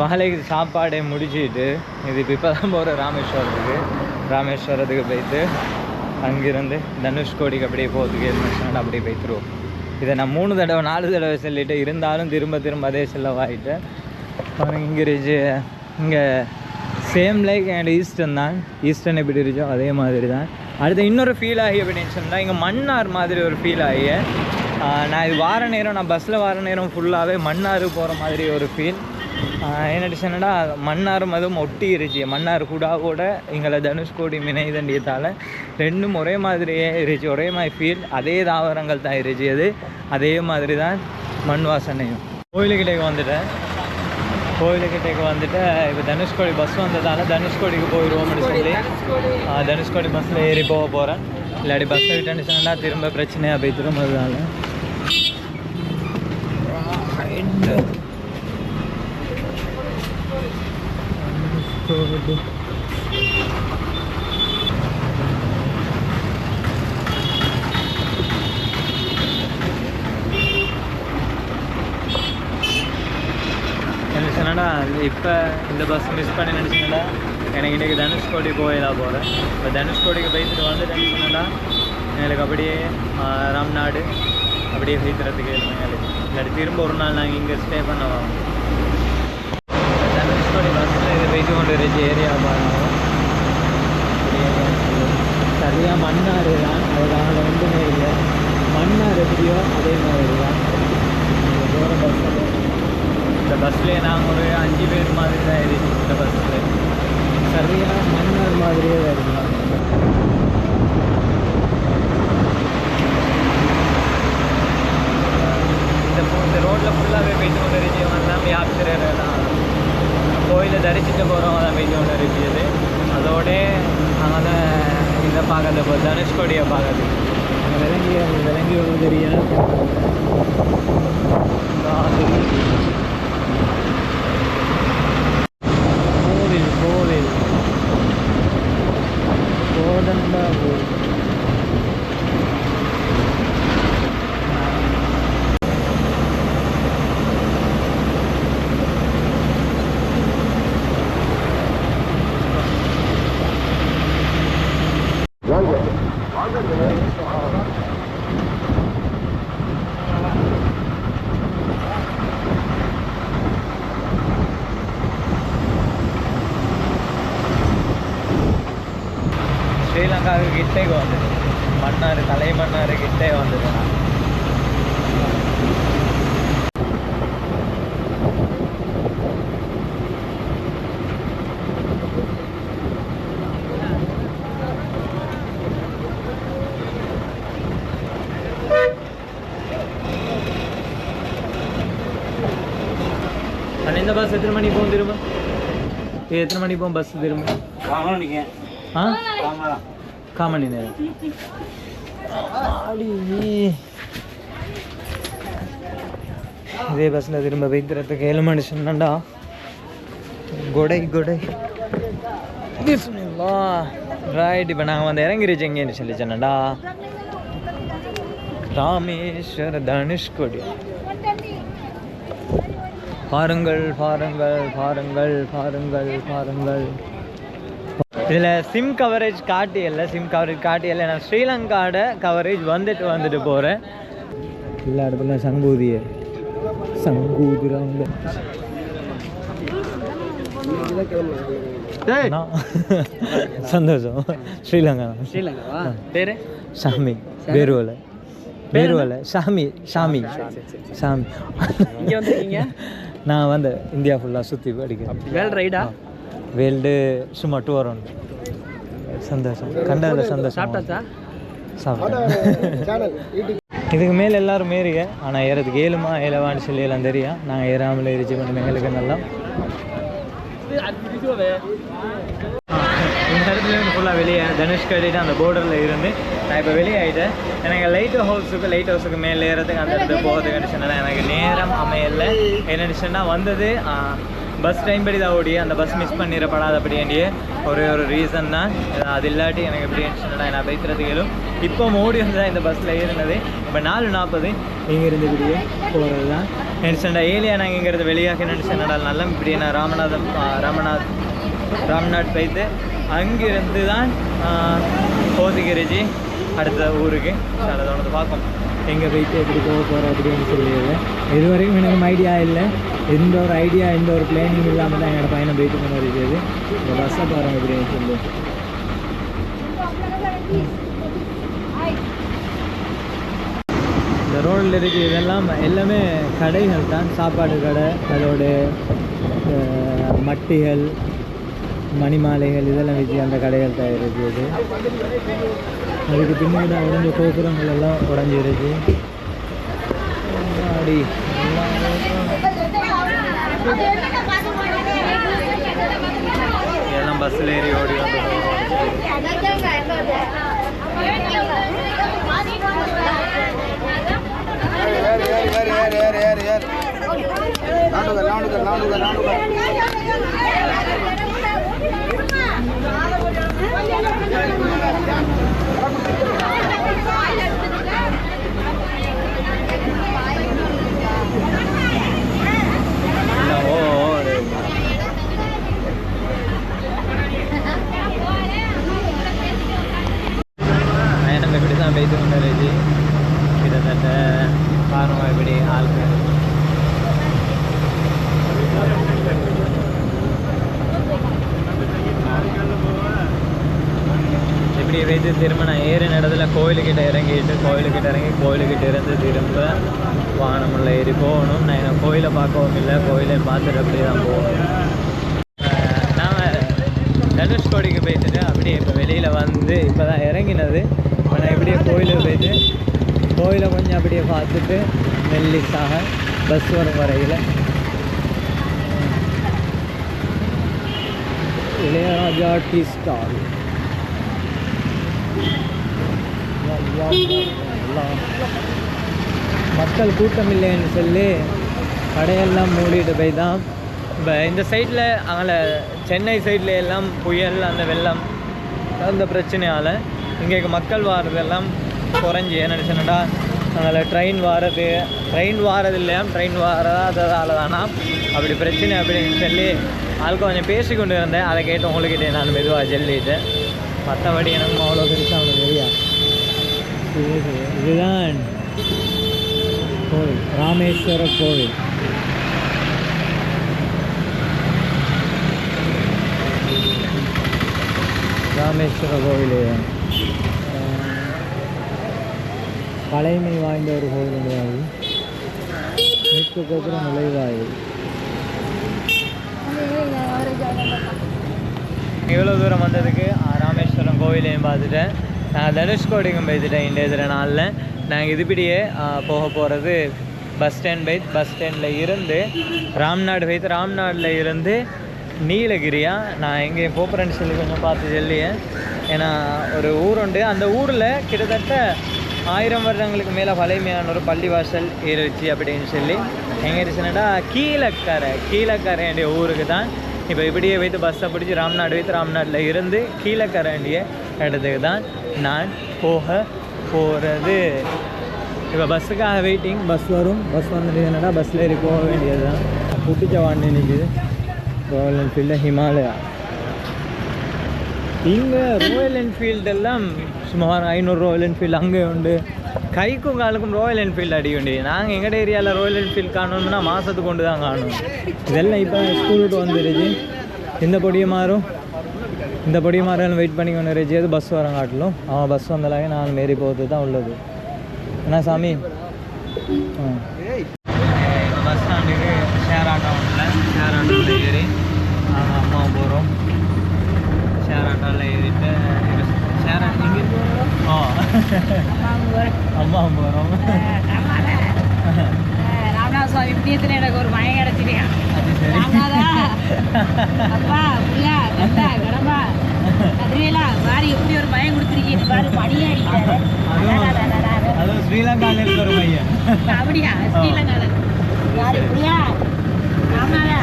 பகலைக்கு சாப்பாடே முடிச்சுட்டு இது இப்போ தான் போகிற ராமேஸ்வரத்துக்கு போயிட்டு அங்கேருந்து தனுஷ்கோடிக்கு அப்படியே போகிறதுக்கு இருந்துச்சுன்னா அப்படியே போய்த்துருவோம். இதை நான் 3 தடவை 4 தடவை சொல்லிட்டு இருந்தாலும் திரும்ப அதே செலவாகிட்டேன். இங்கே இருந்துச்சு இங்கே சேம் லைக் அண்ட் ஈஸ்டர்ன் எப்படி இருந்துச்சோ அதே மாதிரி தான். அடுத்து இன்னொரு ஃபீல் ஆகி அப்படின்னு சொன்னால் இங்கே மன்னார் மாதிரி ஒரு ஃபீல் ஆகி நான் இது நான் பஸ்ஸில் வார நேரம் ஃபுல்லாகவே மன்னார் போகிற மாதிரி ஒரு ஃபீல். என்னட்டு சொன்னா மன்னாரும் அதுவும் ஒட்டி இருந்துச்சு. மன்னார் கூட எங்களை தனுஷ்கோடி மினைதண்டியத்தால் ரெண்டும் ஒரே மாதிரியே இருந்துச்சு. ஒரே மாதிரி ஃபீல். அதே தாவரங்கள் தான் இருந்துச்சு. அது அதே மாதிரி தான் மண் வாசனையும். கோயிலுக்கிட்டேக்கு வந்துட்டு இப்போ தனுஷ்கோடி பஸ் வந்ததால் தனுஷ்கோடிக்கு போயிடுவோம்னு சொல்லி தனுஷ்கோடி பஸ்ஸில் ஏறி போகிறேன். இல்லாட்டி பஸ்ஸை விட்டுன்னு சொன்னால் திரும்ப பிரச்சனையாக போய் திரும்புறதால நினச்சேன்னா இப்போ இந்த பஸ் மிஸ் பண்ணி நினச்சிங்கன்னா எனக்கு இன்றைக்கி தனுஷ்கோடி போயிடலாம் போகிறேன். இப்போ தனுஷ்கோடிக்கு போய்த்துட்டு வந்து நினச்சிங்கன்னா எங்களுக்கு அப்படியே ராம்நாடு அப்படியே போய்த்துறதுக்கு இல்லாட்டி திரும்ப ஒரு நாள் நாங்கள் இங்கே ஸ்டே பண்ண வரோம். தனுஷ்கோடி பஸ்ஸில் இது போய்த்து கொண்டு இருந்துச்சு ஏரியா பாருங்க. சரியாக மன்னார் தான். அதனால ஒன்றுமே இல்லை. மன்னார் எப்படியோ அதே மாதிரி தான் போகிற பஸ்ஸில். இந்த பஸ்லேயே நாங்கள் ஒரு 5 பேர் மாதிரி தான் இருந்துச்சு. இந்த பஸ்ஸில் சரியாக மன்னார் மாதிரியே தான் இருக்கலாம். இந்த ரோட்டில் ஃபுல்லாகவே போய்ட்டு கொண்டு இருந்துச்சு. தான் யாத்திரை தான் கோயிலை தரிசிட்டு போகிறவங்க தான் போய்ட்டு கொண்டு இருந்துச்சு. அதோட நாங்கள் தான் இதை பார்க்கறது தனுஷ்கோடியை பார்க்கறது விளங்கி தெரியாது. கோவில் கோதண்டா கோவில். ஸ்ரீலங்காவுக்கு கிட்டே வந்துது. மன்னார் தலைமன்னார் கிட்டே வந்துதுண்ணா. இந்த பஸ் எத்தனை மணிக்கு போகும் திரும்ப? எத்தனை மணிக்கு போகும் பஸ் திரும்ப? காமணி நேரம். இதே பஸ்ஸில் திரும்ப வைக்கிறதுக்கு 7 மணி சொன்னாண்டா. கொடை ரைட். இப்போ நாங்கள் வந்து இறங்கிருச்சு எங்கேன்னு சொல்லி சொன்னாண்டா ராமேஸ்வர தனுஷ்கோடி. பாருங்கள். இதில் சிம் கவரேஜ் காட்டியல்ல. நான் ஸ்ரீலங்காவோட கவரேஜ் வந்துட்டு போகிறேன். எல்லா இடத்துல சங்கூதிராங்க. சந்தோஷம். ஸ்ரீலங்கா பேர் சாமி. பேருவலை சாமி. இங்கே வந்துருக்கீங்க? நான் வந்து இந்தியா ஃபுல்லாக சுற்றி படிக்கிறேன். வேல்டு ரைடா? வேல்டு சும்மா டூர் உண்டு. சந்தோஷம். கண்டதில் சந்தோஷம். சாப்பிட்டேன். இதுக்கு மேலே எல்லோரும் ஏறிங்க. ஆனால் ஏறதுக்கு ஏலவான்னு சொல்லி எல்லாம் தெரியும். நாங்கள் ஏறாமல் ஏறிச்சு கொஞ்சம் எங்களுக்கு நல்லா. இந்த இடத்துலேருந்து ஃபுல்லாக வெளியே தனுஷ்கோடிட்டு அந்த போர்டரில் இருந்து நான் இப்போ வெளியே ஆகிட்டேன். எனக்கு லைட் ஹவுஸுக்கு மேலே ஏறதுக்கு அந்த இடத்துக்கு போகிறதுக்கு சொன்னால் எனக்கு நேரம் அமையலை. என்னென்னு சொன்னால் வந்தது பஸ் டைம் படி தான் ஓடி அந்த பஸ் மிஸ் பண்ணிடப்படாதபடி வேண்டிய ஒரு ரீசன் தான். அது இல்லாட்டி எனக்கு எப்படி சொன்னால் நான் பேசுகிறதுக்கும் இப்போ ஓடி வந்து தான் இந்த பஸ்ஸில் ஏறினது. இப்போ 4:40 இங்கேருந்து இப்படியே போகிறது தான். நினச்சேன்டா ஏலியா நாங்கள் இங்கிறது வெளியாக நினச்சேன்டா நல்லா இப்படி நான் ராம்நாத் போய்த்து அங்கிருந்து தான் கோத்தகிரிஜி அடுத்த ஊருக்கு அதை வந்து பார்ப்போம் எங்கே போயிட்டு எப்படி போக போகிறோம் அப்படின்னு சொல்லிடுது. இது வரைக்கும் எனக்கு ஐடியா இல்லை, எந்த ஒரு ஐடியா எந்த ஒரு பிளானிங் இல்லாமல் தான் என்னோடய பையனை போயிட்டு கொண்டு இருக்குது. இந்த பஸ்ஸை போகிறோம் அப்படின்னு சொல்லி இந்த ரோடில் இருக்குது. இதெல்லாம் எல்லாமே கடைகள் தான், சாப்பாடு கடை, அதோட மட்டிகள் மணிமாலைகள் இதெல்லாம் வச்சு அந்த கடைகள் தான் இருக்குது. அதுக்கு பின்னாடி உடஞ்ச கோபுரங்கள் எல்லாம் உடஞ்சிருக்கு. அப்படி எல்லாம் பஸ்ஸில் ஏறி ஓடி வந்து நம்ம இப்படி தான் போய்த்து கொண்டு கிட்டத்தட்ட பாருமா இப்படி ஆள்கள் இப்படி வைத்து திரும்ப நான் ஏறின இடத்துல கோயிலுக்கிட்ட இறங்கி கோயிலுக்கிட்ட இருந்து திரும்ப வானமுள்ள ஏறி போகணும். நான் என்ன கோயிலை பார்க்கவும் இல்லை, கோயிலையும் பார்த்துட்டு அப்படியே தான் போகணும். நான் தனுஷ்கோடிக்கு போய்ட்டுட்டு அப்படியே இப்போ வெளியில் வந்து இப்போ தான் இறங்கினது. இப்போ நான் இப்படியே கோயிலுக்கு போய்ட்டு கோயிலை கொஞ்சம் அப்படியே பார்த்துட்டு மெல்லிஸாக பஸ் வரும் வரையில் இளையராஜா டீ ஸ்டால் மக்கள் கூட்டம் இல்லைன்னு சொல்லி கடையெல்லாம் மூடிட்டு போய் தான் இப்போ இந்த சைடில் அங்கே சென்னை சைடில் எல்லாம் புயல் அந்த வெள்ளம் அந்த பிரச்சனையால் இங்கே மக்கள் வாரதெல்லாம் குறைஞ்சி நினச்சேன்டா அதில் ட்ரெயின் வாரது இல்லையா, ட்ரெயின் வாராததால் தானா அப்படி பிரச்சனை அப்படின்னு சொல்லி ஆளுக்கு கொஞ்சம் பேசி கொண்டு இருந்தேன். அதை கேட்டு உங்கள்கிட்ட நான் மெதுவாக சொல்லிட்டு மற்றபடி எனக்கு அவ்வளோ பெருசாக அவனுக்கு தெரியா. இதுதான் கோவில், ராமேஸ்வர கோவில். ராமேஸ்வர கோவில் பழைமை வாய்ந்த ஒரு கோவில் கிடையாது. மேற்கு கோபுரம் நுழைவாயில். இவ்வளோ தூரம் வந்ததுக்கு ராமேஸ்வரம் கோவிலையும் பார்த்துட்டேன். நான் தனுஷ்கோடிக்கும் போய்த்துட்டேன். இன்றைய நாளில் நாங்கள் இதுபடியே போக போகிறது பஸ் ஸ்டாண்டில் இருந்து ராம்நாடில் இருந்து நீலகிரியா. நான் எங்கே போகிறேன்னு சொல்லி கொஞ்சம் பார்த்து சொல்லியேன். ஏன்னா ஒரு ஊர் உண்டு, அந்த ஊரில் கிட்டத்தட்ட 1000 வருடங்களுக்கு மேலே பழைமையான ஒரு பள்ளிவாசல் இருந்துச்சு அப்படின்னு சொல்லி எங்கே இருந்துச்சுன்னா கீழக்கரை வேண்டிய ஊருக்கு தான் இப்போ இப்படியே வைத்து பஸ்ஸை பிடிச்சி ராம்நாடில் இருந்து கீழக்கரை வேண்டிய இடத்துக்கு தான் நான் போக போகிறது. இப்போ பஸ்ஸுக்காக வெயிட்டிங். பஸ் வரும், பஸ் வந்துட்டு என்னடா பஸ்ஸில் ஏறி போக வேண்டியது தான். புட்டிச்ச வாண்டி நிற்கிது ராயல் என்ஃபீல்டு ஹிமாலயா. இங்கே ராயல் என்ஃபீல்டெல்லாம் சுமார் 500 ராயல் என்ஃபீல்டு அங்கே உண்டு. கைக்கும் காலுக்கும் ராயல் என்ஃபீல்டு அடி உண்டு. நாங்கள் எங்கள் ஏரியாவில் ராயல் என்ஃபீல்டு காணணும்னா மாதத்துக்கு கொண்டு தான் காணும். இதெல்லாம் இப்போ ஸ்கூல் விட்டு வந்துடுச்சு. இந்த பொடியை மாறும் வெயிட் பண்ணி கொண்டு இருந்துச்சு. அது பஸ் வர காட்டிலும் அவன் பஸ் வந்தலாக நான் மாரி போகிறது தான் உள்ளது. என்ன சாமி பஸ் ஸ்டாண்டுக்கு ஷேர் ஆட்டோவில் ஏறி நாங்கள் அம்மாவும் போகிறோம். ஷேர் ஆட்டோவில் ஏறிட்டு இங்கே அம்மாவும் போகிறோம். ராமநாத சுவாமி புண்ணியத்தில் எனக்கு ஒரு மயம் கிடச்சிருக்கா. அது சரி. அப்பா புள்ளா கண்டா கடம்பா அதுவேலா வாரி எப்படி ஒரு மயம் கொடுத்துருக்கீங்க பாரு. பணியாடி அதுவும் ஸ்ரீலங்காவில் இருக்கிற ஒரு மையம். அப்படியா? ஸ்ரீலங்காவில் யாரு புரியா ராமநாதா